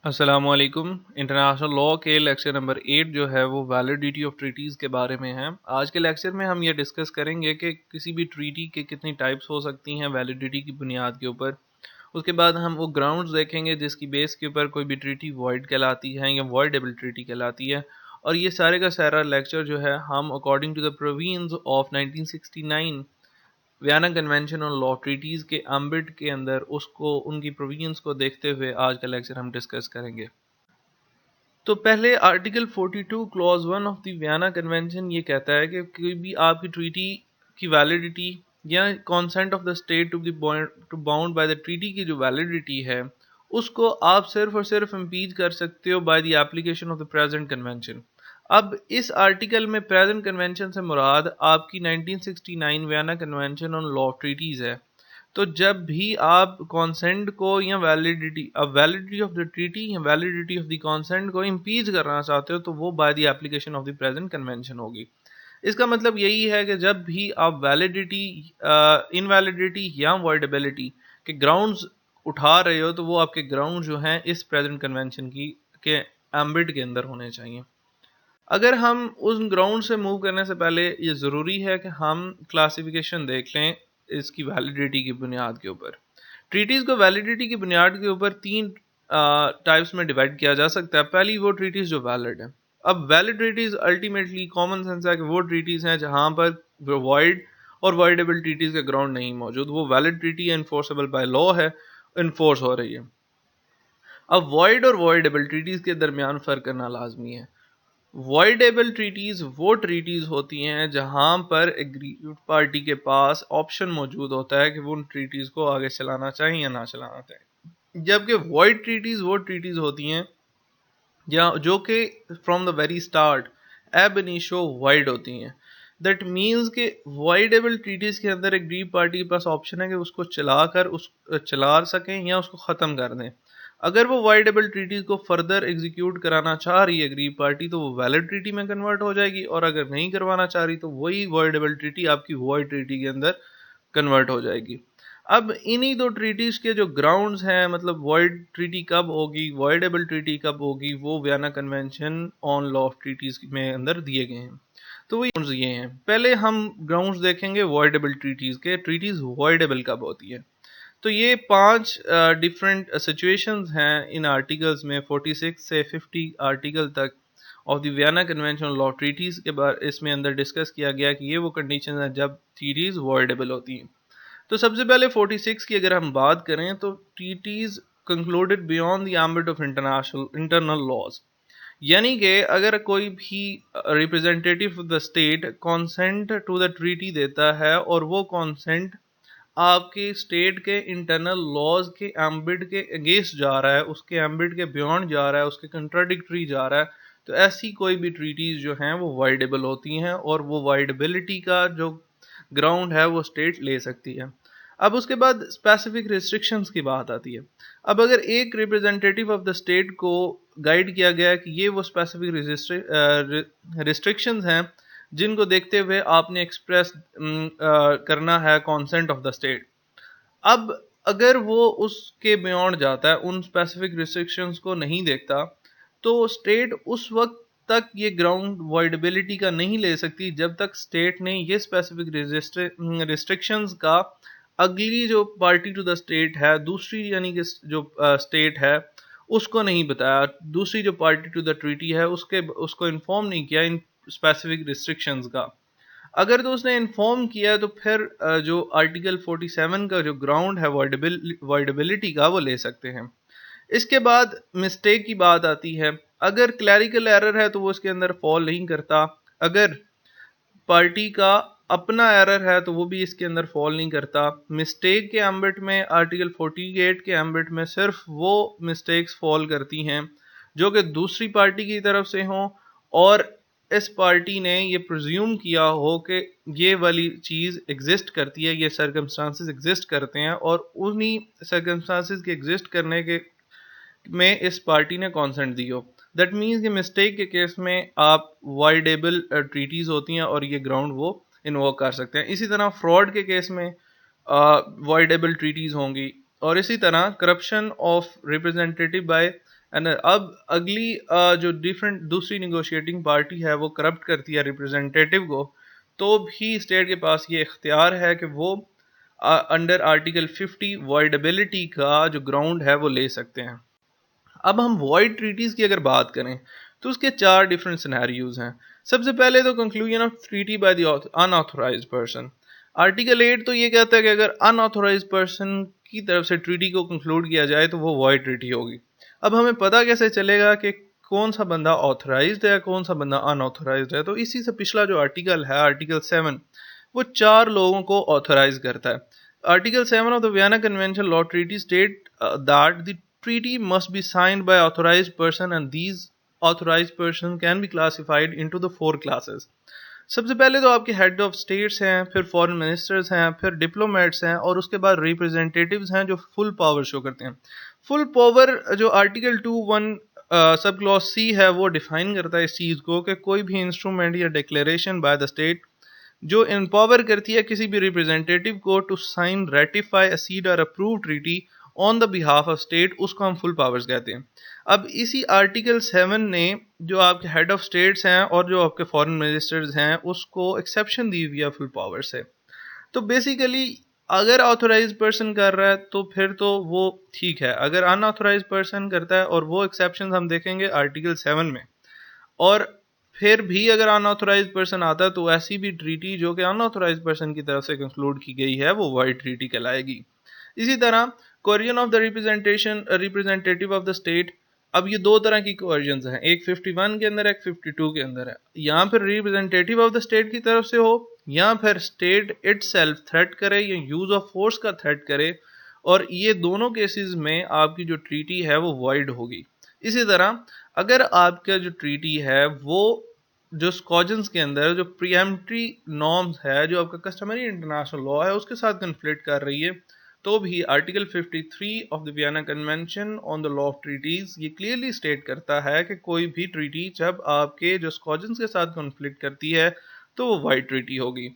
अस्सलामुअलैकुम। International law के lecture number 8 जो है वो वैलिडिटी ऑफ ट्रीटीज़ के बारे में है। आज के लेक्चर में हम ये डिस्कस करेंगे कि किसी भी ट्रीटी के कितनी टाइप्स हो सकती हैं वैलिडिटी की बुनियाद के ऊपर। उसके बाद हम वो ग्राउंड्स देखेंगे जिसकी बेस के ऊपर कोई भी ट्रीटी वॉइड कहलाती है या वॉइडेबल ट्रीटी कहलाती है। और ये सारे का सारा लेक्चर जो है हम according to the provisions of 1969 Vienna Convention on law treaties के अम्बिट के अंदर उसको उनकी प्रोविजंस को देखते हुए आज का लेक्चर हम डिस्कस करेंगे। तो पहले article 42 clause 1 of the Vienna convention ये कहता है कि कोई भी आपकी ट्रीटी की वैलिडिटी या consent of the state to bound by the treaty की जो वैलिडिटी है उसको आप सिर्फ और सिर्फ इम्पीच कर सकते हो by the application of the present convention. अब इस आर्टिकल में प्रेजेंट कन्वेंशन से मुराद आपकी 1969 Vienna Convention on law treaties है। तो जब भी आप कॉन्सेंट को या वैलिडिटी ऑफ द ट्रीटी या वैलिडिटी ऑफ द कॉन्सेंट को इम्पीच करना चाहते हो तो वो by the application of the present convention होगी। इसका मतलब यही है कि जब भी आप वैलिडिटी, इनवैलिडिटी या वॉइडेबिलिटी के ग्राउंड्स उठा रहे हो तो वो आपके ग्राउंड जो हैं इस प्रेजेंट कन्वेंशन की के एम्बिट के अंदर होने चाहिए। अगर हम उस ग्राउंड से मूव करने से पहले ये ज़रूरी है कि हम क्लासिफिकेशन देख लें इसकी वैलिडिटी की बुनियाद के ऊपर। ट्रीटीज़ को वैलिडिटी की बुनियाद के ऊपर तीन टाइप्स में डिवाइड किया जा सकता है। पहली वो ट्रीटीज़ जो वैलिड है। अब valid treaties ultimately common sense है कि वो ट्रीटीज़ हैं जहाँ पर वॉइड और वॉइडेबल ट्रीटीज़ का ग्राउंड नहीं मौजूद। वो valid treaty enforceable by law है, इन्फोर्स हो रही है। अब वॉइड और वॉइडेबल ट्रीटीज़ के दरमियान फ़र्क करना लाजमी है। वॉइडेबल ट्रीटीज़ वो ट्रीटीज़ होती हैं जहां पर एग्रीड पार्टी के पास ऑप्शन मौजूद होता है कि वो उन ट्रीटीज़ को आगे चलाना चाहें या ना चलाना चाहें। जबकि वॉइड ट्रीटीज़ वो ट्रीटीज़ होती हैं या जो कि फ्रॉम द वेरी स्टार्ट एब इनिशो वाइड होती हैं। दैट मीन्स कि वाइडेबल ट्रीटीज़ के अंदर एग्रीड पार्टी के पास ऑप्शन है कि उसको चला सकें या उसको ख़त्म कर दें। अगर वो वाइडेबल ट्रीटीज़ को फर्दर एग्जीक्यूट कराना चाह रही है एग्रीड पार्टी तो वो वैलिड ट्रीटी में कन्वर्ट हो जाएगी, और अगर नहीं करवाना चाह रही तो वही वाइडेबल ट्रीटी आपकी वॉइड ट्रीटी के अंदर कन्वर्ट हो जाएगी। अब इन्हीं दो ट्रीटीज के जो ग्राउंड्स हैं, मतलब वॉइड ट्रीटी कब होगी, वॉइडेबल ट्रीटी कब होगी, वो Vienna Convention on law of treaties में अंदर दिए गए हैं। तो वो ग्राउंड्स ये हैं। पहले हम ग्राउंड्स देखेंगे वॉइडेबल ट्रीटीज के। ट्रीटीज वॉइडेबल कब होती है? तो ये 5 डिफरेंट सिचुएशंस हैं इन आर्टिकल्स में। 46 से 50 आर्टिकल तक of the Vienna Convention on law treaties के बारे इसमें अंदर डिस्कस किया गया कि ये वो कंडीशन है जब ट्रीटीज वॉइडेबल होती हैं। तो सबसे पहले 46 की अगर हम बात करें तो treaties concluded beyond the ambit of internal laws. यानी कि अगर कोई भी representative of the state consent to the treaty देता है और वो कॉन्सेंट आपके स्टेट के इंटरनल लॉज के एम्बिट के अगेंस्ट जा रहा है, उसके एम्बिट के बियॉन्ड जा रहा है, उसके कंट्राडिक्टरी जा रहा है, तो ऐसी कोई भी ट्रीटीज जो हैं वो वाइडेबल होती हैं और वो वाइडेबिलिटी का जो ग्राउंड है वो स्टेट ले सकती है। अब उसके बाद स्पेसिफिक रिस्ट्रिक्शंस की बात आती है। अब अगर एक रिप्रेजेंटेटिव ऑफ द स्टेट को गाइड किया गया है कि ये वो स्पेसिफिक रिस्ट्रिक्शंस हैं जिनको देखते हुए आपने एक्सप्रेस करना है कॉन्सेंट ऑफ द स्टेट। अब अगर वो उसके बियॉन्ड जाता है, उन स्पेसिफिक रिस्ट्रिक्शंस को नहीं देखता, तो स्टेट उस वक्त तक ये ग्राउंड वॉइडेबिलिटी का नहीं ले सकती जब तक स्टेट ने ये स्पेसिफिक रिस्ट्रिक्शंस का अगली जो पार्टी टू द स्टेट है, दूसरी यानी कि जो स्टेट है उसको नहीं बताया, दूसरी जो पार्टी टू द ट्रीटी है उसको इन्फॉर्म नहीं किया इन स्पेसिफिक रिस्ट्रिक्शंस का। अगर तो उसने इन्फॉर्म किया तो फिर जो आर्टिकल 47 का जो ग्राउंड है वॉइडेबिलिटी का वो ले सकते हैं। इसके बाद मिस्टेक की बात आती है। अगर क्लैरिकल एरर है तो वो इसके अंदर फॉल नहीं करता। अगर पार्टी का अपना एरर है तो वो भी इसके अंदर फॉल नहीं करता। मिस्टेक के एम्बिट में आर्टिकल 48 के एम्बिट में सिर्फ वो मिस्टेक्स फॉल करती हैं जो कि दूसरी पार्टी की तरफ से हों और इस पार्टी ने ये प्रिज्यूम किया हो कि ये वाली चीज़ एग्जिस्ट करती है, ये सर्कमस्टांसेस एग्जिस्ट करते हैं, और उन्हीं सर्कमस्टांसेस के एग्जिस्ट करने के में इस पार्टी ने कॉन्सेंट दी हो। दैट मीन्स कि मिस्टेक के केस में आप वाइडेबल ट्रीटीज होती हैं और ये ग्राउंड वो इन्वोक कर सकते हैं। इसी तरह फ्रॉड के केस में वाइडेबल ट्रीटीज होंगी, और इसी तरह corruption of representative by and अब अगली जो डिफरेंट दूसरी निगोशिएटिंग पार्टी है वो करप्ट करती है रिप्रेजेंटेटिव को, तो भी स्टेट के पास ये इख्तियार है कि वो अंडर आर्टिकल 50 वॉइडेबिलिटी का जो ग्राउंड है वो ले सकते हैं। अब हम वॉइड ट्रीटीज की अगर बात करें तो उसके चार डिफरेंट सिनेरियोज हैं। सबसे पहले तो conclusion of treaty by the unauthorised person. Article 8 तो ये कहता है कि अगर अनऑथोराइज्ड पर्सन की तरफ से ट्रीटी को कंक्लूड किया जाए तो वो वॉइड ट्रीटी होगी। अब हमें पता कैसे चलेगा कि कौन सा बंदा ऑथराइज्ड है, कौन सा बंदा अनऑथराइज्ड है? तो इसी से पिछला जो आर्टिकल है, आर्टिकल 7, वो चार लोगों को ऑथराइज करता है। Article 7 of the Vienna convention law treaty state that the treaty must be signed by authorized person and these authorized person can be classified into the four classes. सबसे पहले तो आपके हेड ऑफ स्टेट्स हैं, फिर foreign ministers हैं, फिर diplomats हैं और उसके बाद रिप्रेजेंटेटिव्स हैं जो फुल पावर शो करते हैं। फुल पावर जो आर्टिकल 2(1) सब क्लॉज सी है वो डिफाइन करता है इस चीज़ को कि कोई भी इंस्ट्रूमेंट या डिक्लेरेशन बाय द स्टेट जो एम्पावर करती है किसी भी रिप्रेजेंटेटिव को टू साइन, रेटिफाई, असीड और approve treaty on the behalf of state, उसको हम फुल पावर्स कहते हैं। अब इसी आर्टिकल 7 ने जो आपके हेड ऑफ स्टेट्स हैं और जो आपके फॉरेन मिनिस्टर्स हैं उसको एक्सेप्शन दी हुई है फुल पावर से। तो बेसिकली अगर ऑथोराइज पर्सन कर रहा है तो फिर तो वो ठीक है, अगर अनऑथोराइज पर्सन करता है और वो एक्सेप्शन हम देखेंगे आर्टिकल 7 में, और फिर भी अगर अनऑथोराइज पर्सन आता है तो ऐसी भी ट्रीटी जो कि अनऑथोराइज पर्सन की तरफ से कंक्लूड की गई है वो वाइड ट्रीटी कहलाएगी। इसी तरह corrosion of the representative of the state. अब ये दो तरह की कोरिजन हैं, एक 51 के अंदर है, एक 52 के अंदर है। यहाँ पर रिप्रेजेंटेटिव ऑफ द स्टेट की तरफ से हो या फिर स्टेट इटसेल्फ थ्रेट करे या यूज ऑफ फोर्स का थ्रेट करे, और ये दोनों केसेस में आपकी जो ट्रीटी है वो वॉइड होगी। इसी तरह अगर आपका जो ट्रीटी है वो जो स्कॉजन्स के अंदर जो प्रीएम्प्टरी नॉर्म्स है, जो आपका कस्टमरी इंटरनेशनल लॉ है उसके साथ कन्फ्लिक्ट कर रही है, तो भी article 53 of the Vienna Convention on the law of treaties ये क्लियरली स्टेट करता है कि कोई भी ट्रीटी जब आपके जो स्कॉजन्स के साथ कॉन्फ्लिक्ट करती है तो वो वाइड ट्रीटी होगी।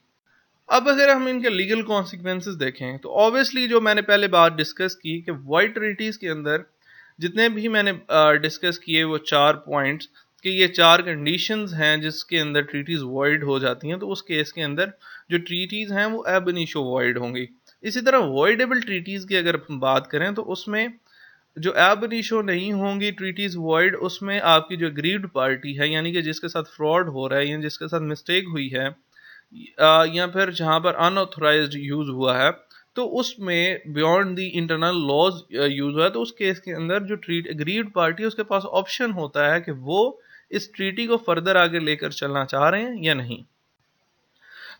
अब अगर हम इनके लीगल कॉन्सिक्वेंसेस देखें तो ऑब्वियसली जो मैंने पहले बात डिस्कस की कि वाइड ट्रीटीज के अंदर जितने भी मैंने डिस्कस किए वो चार पॉइंट्स, कि ये चार कंडीशंस हैं जिसके अंदर ट्रीटीज वॉइड हो जाती हैं, तो उस केस के अंदर जो ट्रीटीज हैं वो एब इनिशियो वॉइड होंगी। इसी तरह वॉइडेबल ट्रीटीज की अगर हम बात करें तो उसमें जो एब इनिशियो नहीं होंगी ट्रीटीज वॉइड, उसमें आपकी जो अग्रीव्ड पार्टी है यानी कि जिसके साथ फ्रॉड हो रहा है या जिसके साथ मिस्टेक हुई है या फिर जहां पर अनऑथराइज्ड यूज हुआ है, तो उसमें beyond the internal laws use हुआ है, तो उस केस के अंदर जो ट्रीट अग्रीड पार्टी है उसके पास ऑप्शन होता है कि वो इस ट्रीटी को फर्दर आगे लेकर चलना चाह रहे हैं या नहीं।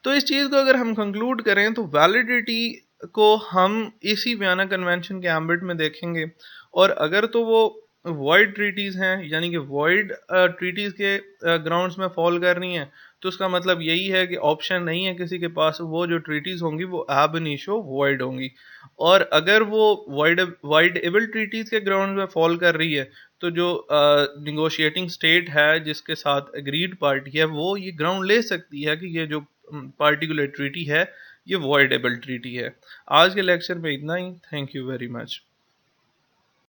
तो इस चीज़ को अगर हम कंक्लूड करें तो वैलिडिटी को हम इसी वियना कन्वेंशन के एम्बिट में देखेंगे, और अगर तो वो वॉइड ट्रीटीज़ हैं यानी कि वॉइड ट्रीटीज़ के ग्राउंड्स में फॉल कर रही हैं, तो उसका मतलब यही है कि ऑप्शन नहीं है किसी के पास, वो जो ट्रीटीज़ होंगी वो एब इनिशियो वॉइड होंगी। और अगर वो वाइड एबल ट्रीटीज़ के ग्राउंड में फॉल कर रही है तो जो निगोशिएटिंग स्टेट है जिसके साथ अग्रीड पार्टी है वो ये ग्राउंड ले सकती है कि ये जो पार्टिकुलर ट्रीटी है ये वॉइडेबल ट्रीटी है। आज के लेक्चर में इतना ही। Thank you very much.